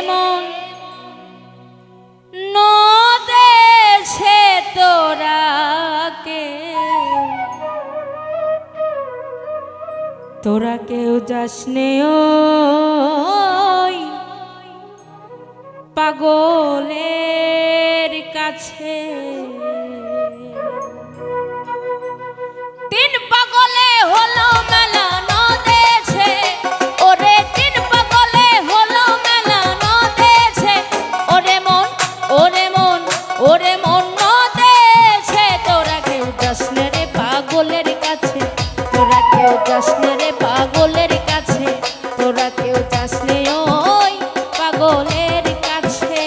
মন নদেছে তোরা কেউ যাসনে ওই পাগলের কাছে। তিন পাগলে হলো মেলা নদেছে, ওরে তিন পাগলে হলো মেলা নদেছে, ওরে মন ওরে মন ওরে মন নদেছে। তোরা কেউ যাসনে রে পাগলের কাছে, তোরা কেউ যাসনে রে পাগলের কাছে, তোরা কেউ যাসনে ওই পাগলের কাছে।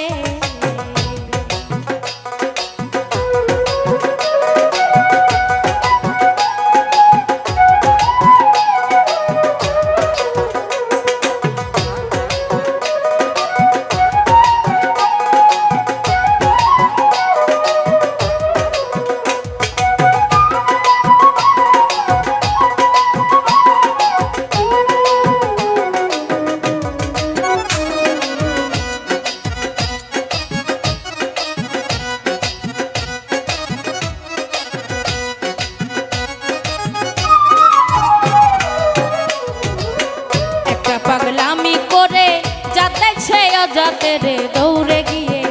পাগলামি করে যাতেছে অজাতে রে দৌড়ে গিয়ে,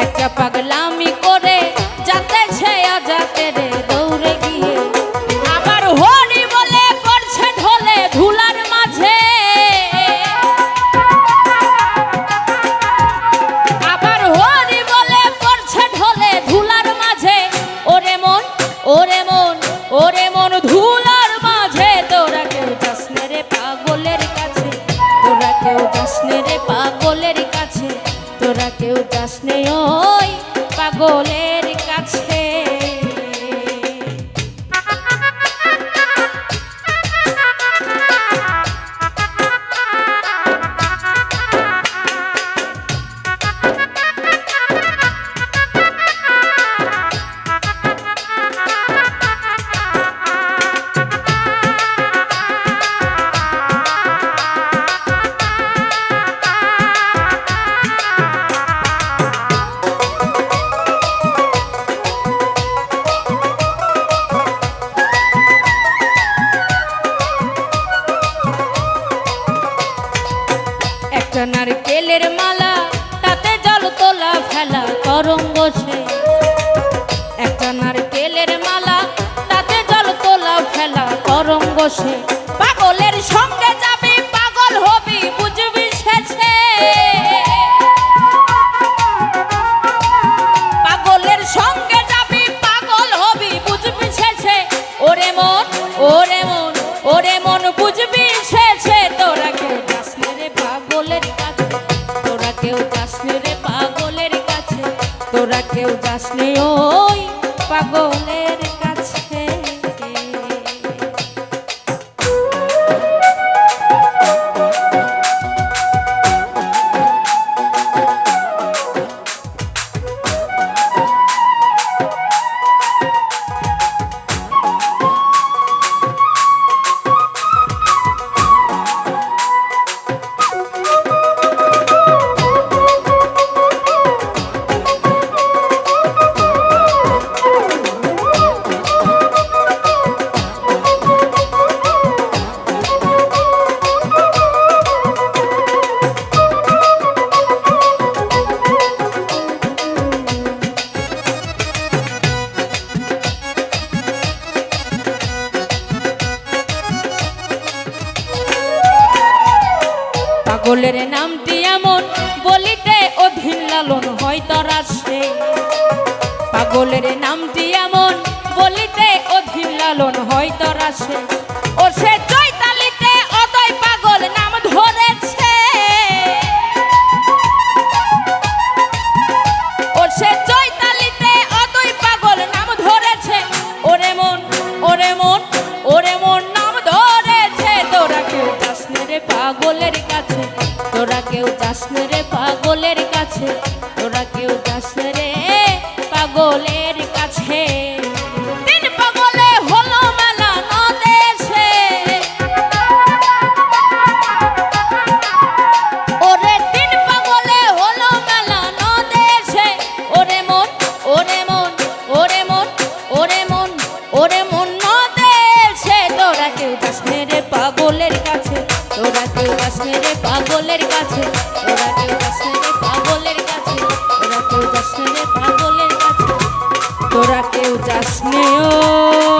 একটা পাগলামি করে যাতেছে অজাতে রে দৌড়ে গিয়ে। আবার হরি বলে করছে ঢোলে ধুলার মাঝে, আবার হরি বলে করছে ঢোলে ধুলার মাঝে। ওরে মন ওরে মন ওরে মন ধুলার মাঝে। তোরা কেউ যাসনে রে পাগলের কাছে, তোরা কেউ যাসনে রে পাগলের কাছে, তোরা কেউ যাসনে ওই পাগলের কাছে। একটা নারকেলের মালা তাতে জল তোলা ফেলা তরঙ্গ সে, একটা নারকেলের মালা তাতে জল তোলা ফেলা তরঙ্গ সে। পাগলের সঙ্গে যাবি পাগল হবি বুঝবি শেষে, পাগলের সঙ্গে যাবি পাগল হবি বুঝবি শেষে। ওরে মন ওরে মন ওরে মন বুঝবি শেষে। তোরা কেউ যাসনে রে পাগলের কাছে, তোরা কেউ যাসনে রে পাগলের কাছে, তোরা কেউ যাসনে ওই পাগলের কাছে। পাগলের নামটি এমন বলিতে অধীন লালন হয় তরা সে, পাগলের নামটি এমন বলিতে অধীন লালন হয় তরা সে। ও সে চৈতালিতে অদয় পাগল নাম ধরেছে, ও সে চৈতালিতে অদয় পাগল নাম ধরেছে। ওরে মন ওরে মন ওরে মন নাম ধরেছে। তোরা কেউ যাসনে রে পাগলের কাছে, তোরা কেউ যাসনে রে পাগলের কাছে, তোরা কেউ যাসনে রে পাগলের কাছে। তিন পাগলে হলো মেলা নদেছে, ওরে তোরা কেউ যাস নে রে পাগলের কাছে, তোরা কেউ যাস নে রে পাগলের কাছে, তোরা কেউ যাস নে রে পাগলের কাছে, তোরা কেউ যাস নে ও